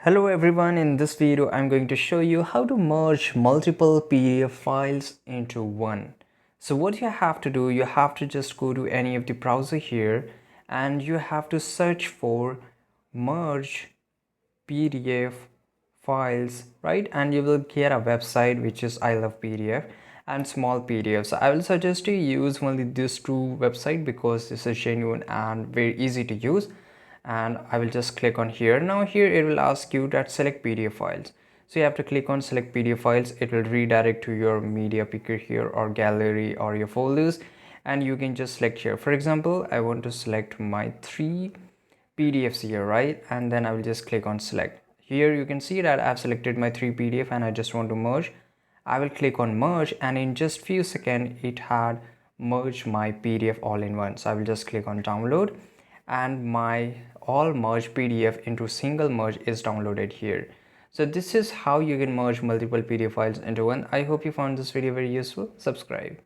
Hello everyone, in this video I'm going to show you how to merge multiple PDF files into one. So what you have to do, you have to just go to any of the browser here and you have to search for merge PDF files, right? And you will get a website which is I love PDF and small PDF. So I will suggest you use only this two website because this is genuine and very easy to use. And I will just click on here. Now here it will ask you that select PDF files. So you have to click on select PDF files. It will redirect to your media picker here or gallery or your folders, and you can just select here. For example, I want to select my 3 PDFs here, right? And then I will just click on select. Here you can see that I've selected my 3 PDF and I just want to merge. I will click on merge and in just few seconds it had merged my PDF all in one. So I will just click on download and my all merged PDF into single merge is downloaded here. So this is how you can merge multiple PDF files into one. I hope you found this video very useful. Subscribe.